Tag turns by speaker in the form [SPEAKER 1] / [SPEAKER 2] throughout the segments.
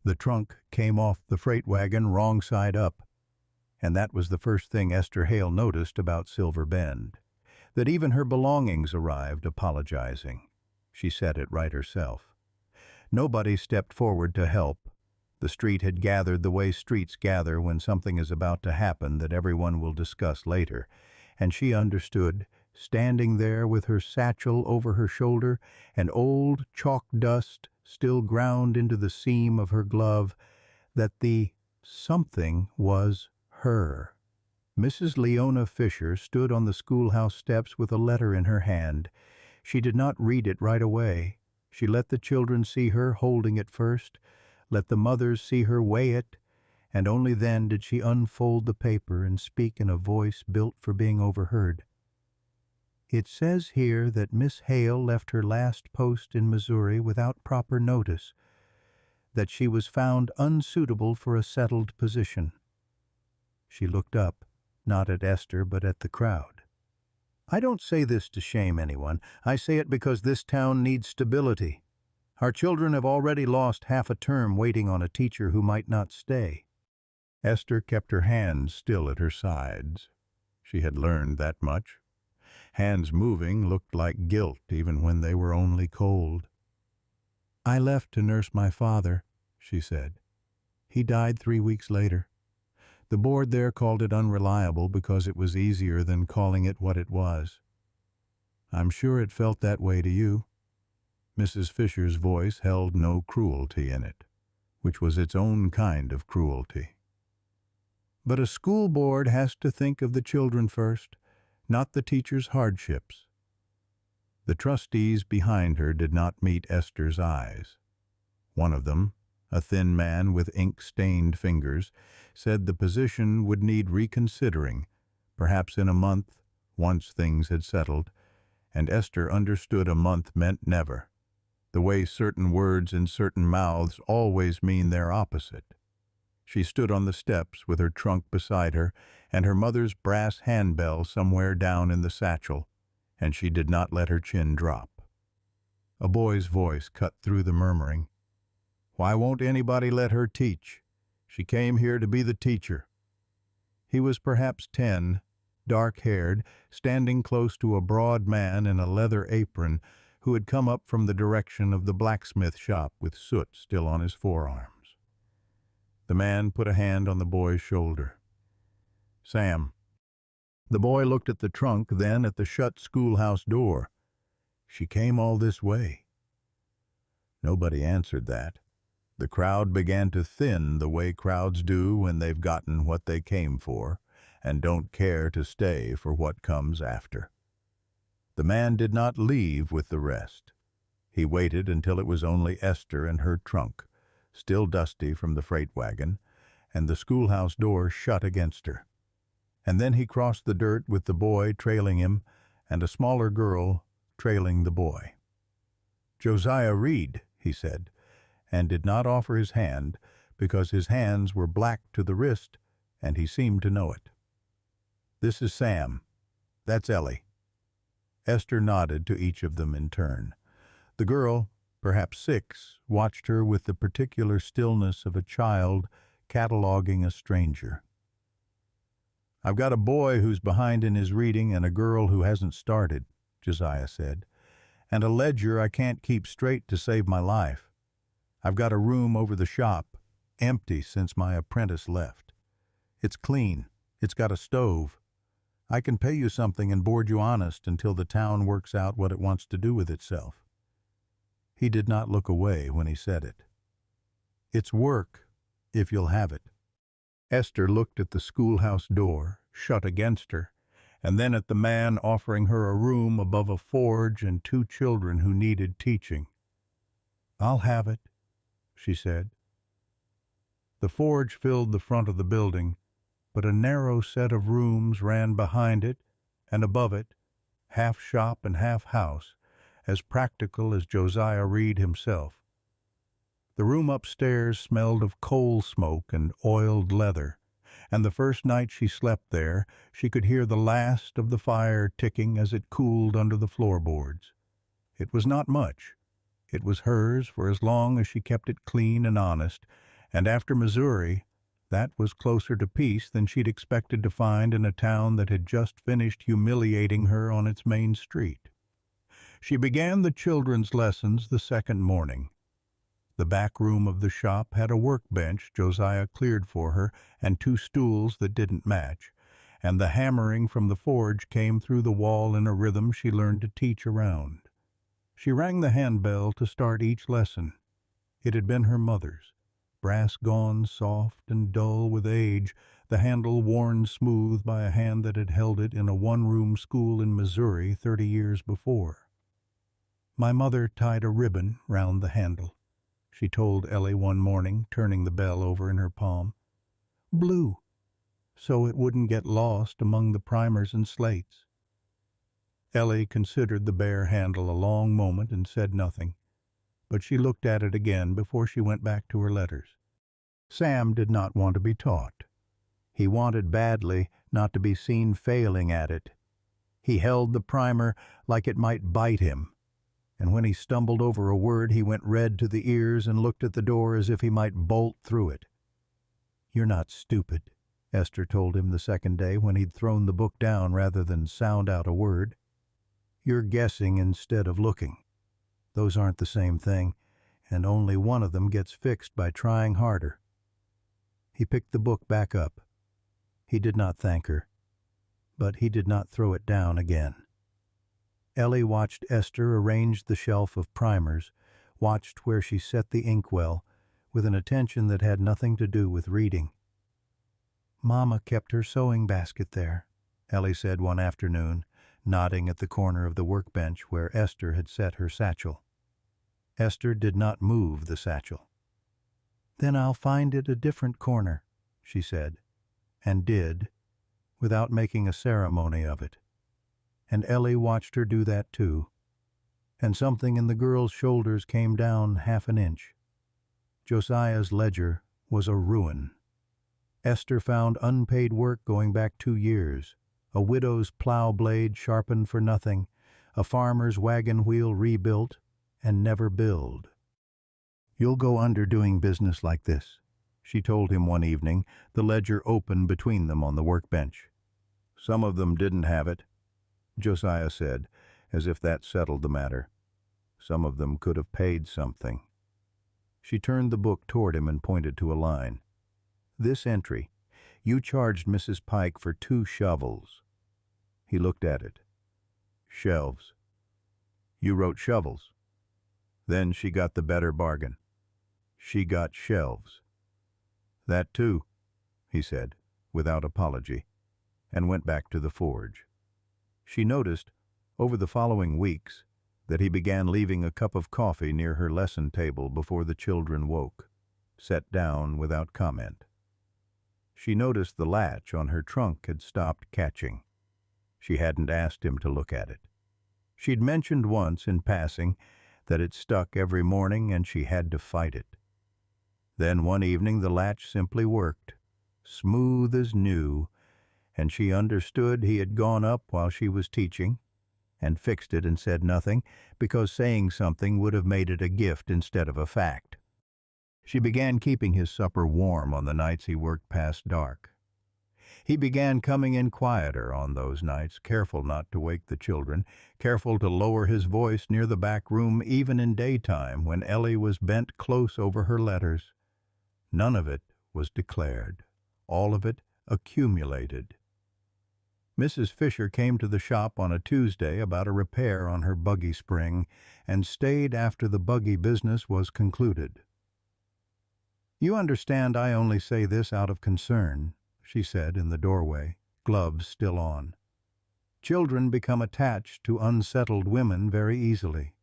[SPEAKER 1] The trunk came off the freight wagon wrong side up, and that was the first thing Esther Hale noticed about Silver Bend, that even her belongings arrived apologizing. She said it right herself. Nobody stepped forward to help. The street had gathered the way streets gather when something is about to happen that everyone will discuss later, and she understood, standing there with her satchel over her shoulder and old chalk dust still ground into the seam of her glove, that the something was her. Mrs. Leona Fisher stood on the schoolhouse steps with a letter in her hand. She did not read it right away. She let the children see her holding it first, let the mothers see her weigh it, and only then did she unfold the paper and speak in a voice built for being overheard. It says here that Miss Hale left her last post in Missouri without proper notice, that she was found unsuitable for a settled position. She looked up, not at Esther but at the crowd. I don't say this to shame anyone. I say it because this town needs stability. Our children have already lost half a term waiting on a teacher who might not stay. Esther kept her hands still at her sides. She had learned that much. Hands moving looked like guilt even when they were only cold. I left to nurse my father, she said. He died 3 weeks later. The board there called it unreliable because it was easier than calling it what it was. I'm sure it felt that way to you. Mrs. Fisher's voice held no cruelty in it, which was its own kind of cruelty. But a school board has to think of the children first, not the teachers' hardships. The trustees behind her did not meet Esther's eyes. One of them, a thin man with ink-stained fingers, said the position would need reconsidering, perhaps in a month, once things had settled, and Esther understood a month meant never, the way certain words in certain mouths always mean their opposite. She stood on the steps with her trunk beside her and her mother's brass handbell somewhere down in the satchel, and she did not let her chin drop. A boy's voice cut through the murmuring. Why won't anybody let her teach? She came here to be the teacher. He was perhaps 10, dark-haired, standing close to a broad man in a leather apron who had come up from the direction of the blacksmith shop with soot still on his forearms. The man put a hand on the boy's shoulder. Sam. The boy looked at the trunk, then at the shut schoolhouse door. She came all this way. Nobody answered that. The crowd began to thin the way crowds do when they've gotten what they came for and don't care to stay for what comes after. The man did not leave with the rest. He waited until it was only Esther and her trunk, still dusty from the freight wagon, and the schoolhouse door shut against her. And then he crossed the dirt with the boy trailing him and a smaller girl trailing the boy. Josiah Reed, he said, and did not offer his hand because his hands were black to the wrist and he seemed to know it. This is Sam. That's Ellie. Esther nodded to each of them in turn. The girl, perhaps 6, watched her with the particular stillness of a child cataloging a stranger. I've got a boy who's behind in his reading and a girl who hasn't started, Josiah said, and a ledger I can't keep straight to save my life. I've got a room over the shop, empty since my apprentice left. It's clean. It's got a stove. I can pay you something and board you honest until the town works out what it wants to do with itself. He did not look away when he said it. It's work, if you'll have it. Esther looked at the schoolhouse door, shut against her, and then at the man offering her a room above a forge and 2 children who needed teaching. I'll have it, she said. The forge filled the front of the building, but a narrow set of rooms ran behind it and above it, half shop and half house, as practical as Josiah Reed himself. The room upstairs smelled of coal smoke and oiled leather, and the first night she slept there, she could hear the last of the fire ticking as it cooled under the floorboards. It was not much. It was hers for as long as she kept it clean and honest, And after Missouri, that was closer to peace than she'd expected to find in a town that had just finished humiliating her on its main street. She began the children's lessons the second morning. The back room of the shop had a workbench Josiah cleared for her and two stools that didn't match, and the hammering from the forge came through the wall in a rhythm she learned to teach around. She rang the handbell to start each lesson. It had been her mother's, brass gone soft and dull with age, the handle worn smooth by a hand that had held it in a one-room school in Missouri 30 years before. My mother tied a ribbon round the handle, she told Ellie one morning, turning the bell over in her palm. Blue, so it wouldn't get lost among the primers and slates. Ellie considered the bare handle a long moment and said nothing, but she looked at it again before she went back to her letters. Sam did not want to be taught. He wanted badly not to be seen failing at it. He held the primer like it might bite him, and when he stumbled over a word he went red to the ears and looked at the door as if he might bolt through it. "You're not stupid," Esther told him the second day when he'd thrown the book down rather than sound out a word. "You're guessing instead of looking. Those aren't the same thing, and only one of them gets fixed by trying harder." He picked the book back up. He did not thank her, but he did not throw it down again. Ellie watched Esther arrange the shelf of primers, watched where she set the inkwell, with an attention that had nothing to do with reading. "Mama kept her sewing basket there," Ellie said one afternoon, nodding at the corner of the workbench where Esther had set her satchel. Esther did not move the satchel. "Then I'll find it a different corner," she said, and did, without making a ceremony of it. And Ellie watched her do that too, and something in the girl's shoulders came down half an inch. Josiah's ledger was a ruin. Esther found unpaid work going back 2 years, a widow's plow blade sharpened for nothing, a farmer's wagon wheel rebuilt, and never billed. "You'll go under doing business like this," she told him one evening, the ledger open between them on the workbench. "Some of them didn't have it," Josiah said, as if that settled the matter. "Some of them could have paid something." She turned the book toward him and pointed to a line. "This entry, you charged Mrs. Pike for 2 shovels. He looked at it. "Shelves. You wrote shovels. Then she got the better bargain. She got shelves." "That too," he said, without apology, and went back to the forge. She noticed, over the following weeks, that he began leaving a cup of coffee near her lesson table before the children woke, set down without comment. She noticed the latch on her trunk had stopped catching. She hadn't asked him to look at it. She'd mentioned once in passing that it stuck every morning and she had to fight it. Then one evening the latch simply worked, smooth as new, and she understood he had gone up while she was teaching, and fixed it and said nothing, because saying something would have made it a gift instead of a fact. She began keeping his supper warm on the nights he worked past dark. He began coming in quieter on those nights, careful not to wake the children, careful to lower his voice near the back room even in daytime when Ellie was bent close over her letters. None of it was declared. All of it accumulated. Mrs. Fisher came to the shop on a Tuesday about a repair on her buggy spring, and stayed after the buggy business was concluded. "You understand I only say this out of concern," she said in the doorway, gloves still on. "Children become attached to unsettled women very easily.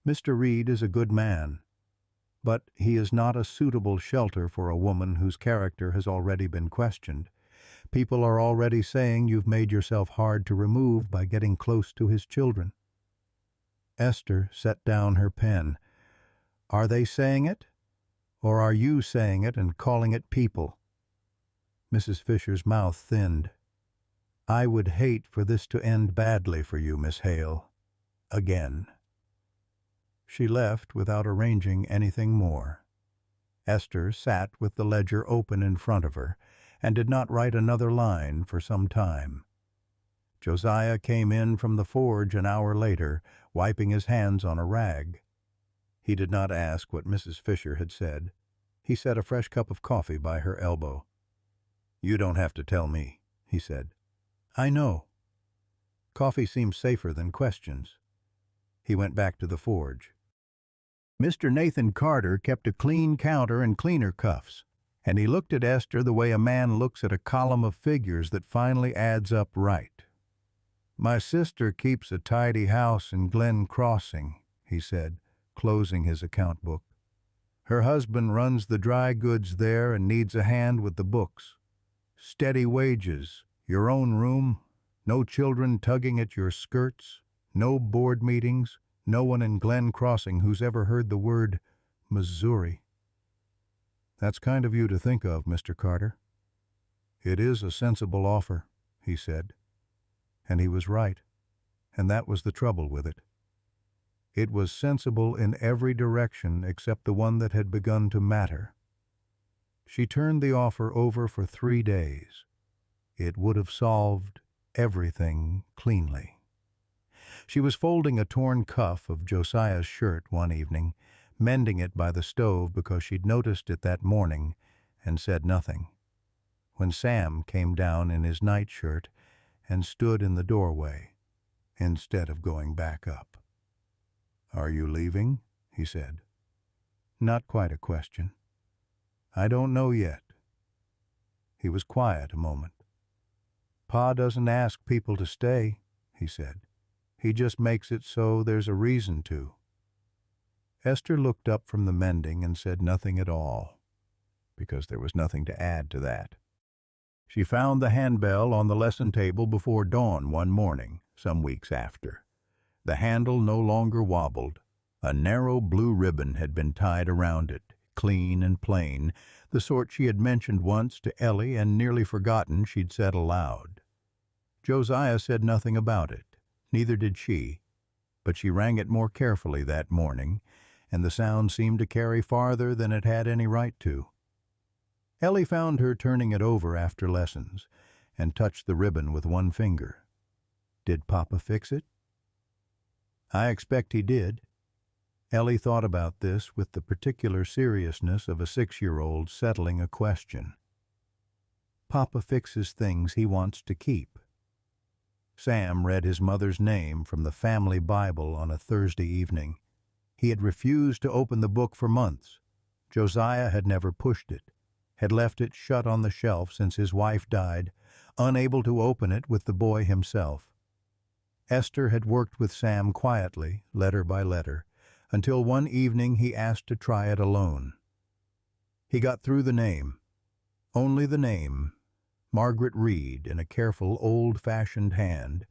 [SPEAKER 1] Mr. Reed is a good man, but he is not a suitable shelter for a woman whose character has already been questioned. People are already saying you've made yourself hard to remove by getting close to his children." Esther set down her pen. "Are they saying it? Or are you saying it and calling it people?" Mrs. Fisher's mouth thinned. "I would hate for this to end badly for you, Miss Hale. Again." She left without arranging anything more. Esther sat with the ledger open in front of her and did not write another line for some time. Josiah came in from the forge an hour later, wiping his hands on a rag. He did not ask what Mrs. Fisher had said. He set a fresh cup of coffee by her elbow. "You don't have to tell me," he said. "I know." Coffee seemed safer than questions. He went back to the forge. Mr. Nathan Carter kept a clean counter and cleaner cuffs, and he looked at Esther the way a man looks at a column of figures that finally adds up right. "My sister keeps a tidy house in Glen Crossing," he said, closing his account book. "Her husband runs the dry goods there and needs a hand with the books. Steady wages, your own room, no children tugging at your skirts, no board meetings, no one in Glen Crossing who's ever heard the word Missouri." "That's kind of you to think of, Mr. Carter." "It is a sensible offer," he said. And he was right, and that was the trouble with it. It was sensible in every direction except the one that had begun to matter. She turned the offer over for 3 days. It would have solved everything cleanly. She was folding a torn cuff of Josiah's shirt one evening, mending it by the stove because she'd noticed it that morning and said nothing, when Sam came down in his nightshirt and stood in the doorway instead of going back up. "Are you leaving?" he said. Not quite a question. "I don't know yet." He was quiet a moment. "Pa doesn't ask people to stay," he said. "He just makes it so there's a reason to." Esther looked up from the mending and said nothing at all, because there was nothing to add to that. She found the handbell on the lesson table before dawn one morning, some weeks after. The handle no longer wobbled. A narrow blue ribbon had been tied around it, clean and plain, the sort she had mentioned once to Ellie and nearly forgotten she'd said aloud. Josiah said nothing about it, neither did she, but she rang it more carefully that morning, and the sound seemed to carry farther than it had any right to. Ellie found her turning it over after lessons, and touched the ribbon with one finger. Did Papa fix it? I expect he did. Ellie thought about this with the particular seriousness of a 6-year-old settling a question. Papa fixes things he wants to keep. Sam read his mother's name from the family Bible on a Thursday evening. He had refused to open the book for months. Josiah had never pushed it, had left it shut on the shelf since his wife died, unable to open it with the boy himself. Esther had worked with Sam quietly, letter by letter, until one evening he asked to try it alone. He got through the name. Only the name, Margaret Reed, in a careful, old-fashioned hand,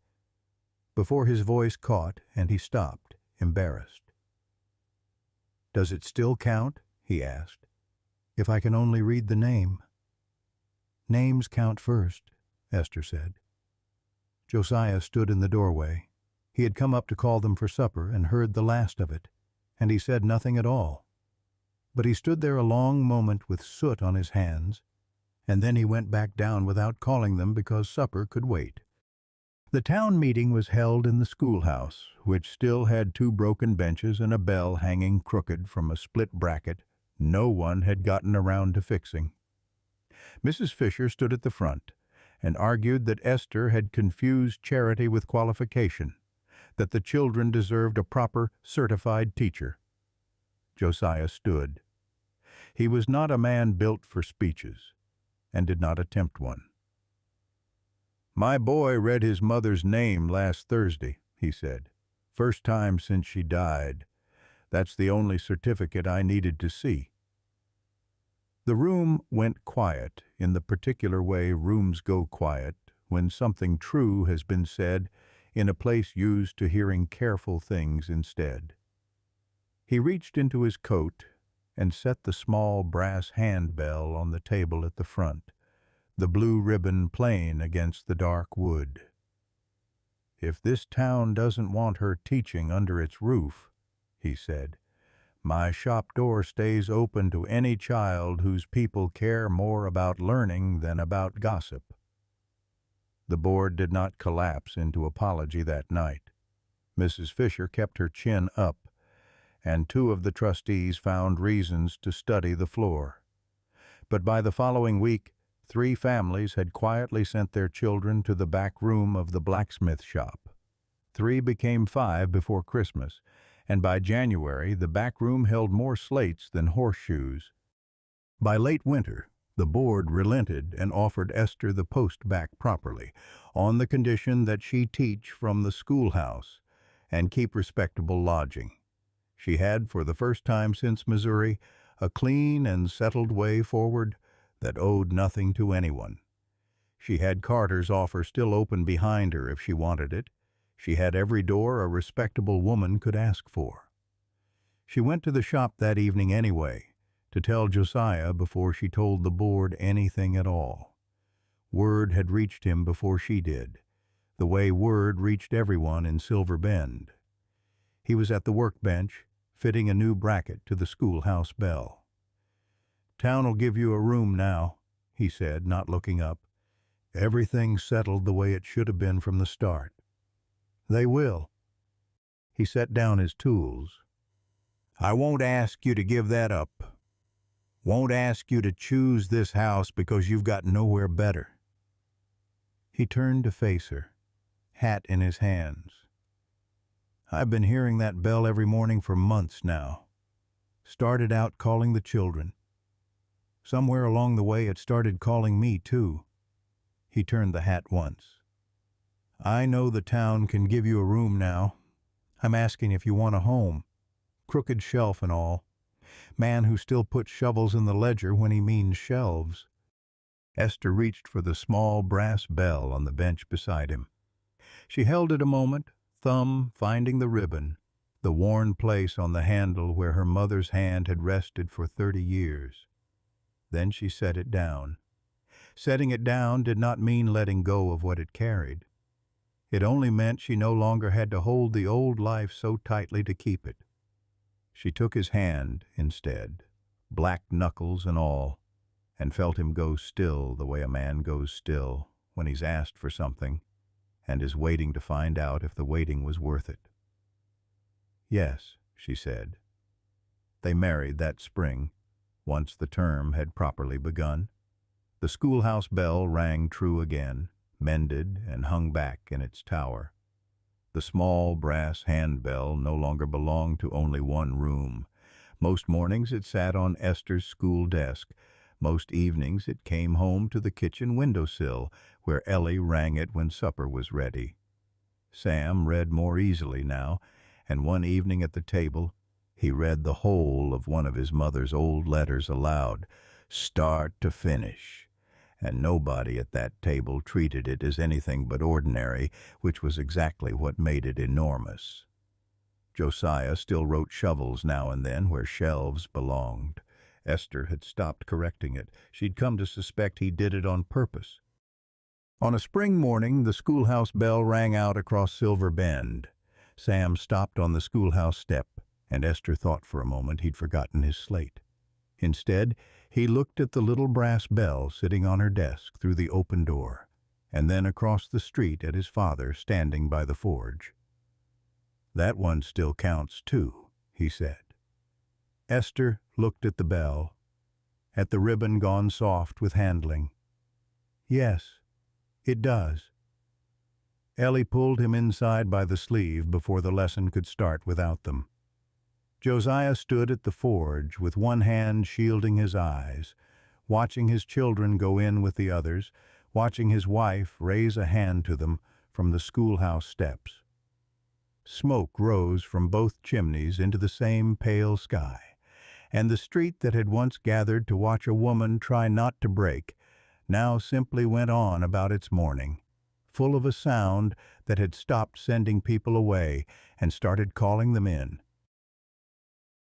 [SPEAKER 1] before his voice caught and he stopped, embarrassed. "Does it still count?" he asked. "If I can only read the name." "Names count first," Esther said. Josiah stood in the doorway. He had come up to call them for supper and heard the last of it, and he said nothing at all. But he stood there a long moment with soot on his hands, and then he went back down without calling them because supper could wait. The town meeting was held in the schoolhouse, which still had 2 broken benches and a bell hanging crooked from a split bracket no one had gotten around to fixing. Mrs. Fisher stood at the front and argued that Esther had confused charity with qualification, that the children deserved a proper, certified teacher. Josiah stood. He was not a man built for speeches, and did not attempt one. "My boy read his mother's name last Thursday," he said. "First time since she died. That's the only certificate I needed to see." The room went quiet in the particular way rooms go quiet when something true has been said in a place used to hearing careful things instead. He reached into his coat and set the small brass handbell on the table at the front, the blue ribbon plain against the dark wood. "If this town doesn't want her teaching under its roof," he said, My shop door stays open to any child whose people care more about learning than about gossip." The board did not collapse into apology that night. Mrs. Fisher kept her chin up, and two of the trustees found reasons to study the floor. But by the following week, 3 families had quietly sent their children to the back room of the blacksmith shop. 3 became 5 before Christmas, and by January the back room held more slates than horseshoes. By late winter, the board relented and offered Esther the post back properly, on the condition that she teach from the schoolhouse and keep respectable lodging. She had, for the first time since Missouri, a clean and settled way forward that owed nothing to anyone. She had Carter's offer still open behind her if she wanted it. She had every door a respectable woman could ask for. She went to the shop that evening anyway, to tell Josiah before she told the board anything at all. Word had reached him before she did, the way word reached everyone in Silver Bend. He was at the workbench, fitting a new bracket to the schoolhouse bell. "Town'll give you a room now," he said, not looking up. "Everything's settled the way it should have been from the start." "They will." He set down his tools. "I won't ask you to give that up. Won't ask you to choose this house because you've got nowhere better." He turned to face her, hat in his hands. "I've been hearing that bell every morning for months now. Started out calling the children. Somewhere along the way it started calling me too." He turned the hat once. "I know the town can give you a room now. I'm asking if you want a home. Crooked shelf and all. Man who still puts shovels in the ledger when he means shelves." Esther reached for the small brass bell on the bench beside him. She held it a moment, thumb finding the ribbon, the worn place on the handle where her mother's hand had rested for 30 years. Then she set it down. Setting it down did not mean letting go of what it carried. It only meant she no longer had to hold the old life so tightly to keep it. She took his hand instead, black knuckles and all, and felt him go still the way a man goes still when he's asked for something and is waiting to find out if the waiting was worth it. "Yes," she said. They married that spring, once the term had properly begun. The schoolhouse bell rang true again, mended and hung back in its tower. The small brass handbell no longer belonged to only one room. Most mornings it sat on Esther's school desk. Most evenings it came home to the kitchen windowsill, where Ellie rang it when supper was ready. Sam read more easily now, and one evening at the table he read the whole of one of his mother's old letters aloud, start to finish, and nobody at that table treated it as anything but ordinary, which was exactly what made it enormous. Josiah still wrote shovels now and then where shelves belonged. Esther had stopped correcting it. She'd come to suspect he did it on purpose. On a spring morning, the schoolhouse bell rang out across Silver Bend. Sam stopped on the schoolhouse step, and Esther thought for a moment he'd forgotten his slate. Instead, he looked at the little brass bell sitting on her desk through the open door, and then across the street at his father standing by the forge. "That one still counts, too," he said. Esther looked at the bell, at the ribbon gone soft with handling. "Yes, it does." Ellie pulled him inside by the sleeve before the lesson could start without them. Josiah stood at the forge with one hand shielding his eyes, watching his children go in with the others, watching his wife raise a hand to them from the schoolhouse steps. Smoke rose from both chimneys into the same pale sky, and the street that had once gathered to watch a woman try not to break now simply went on about its morning, full of a sound that had stopped sending people away and started calling them in.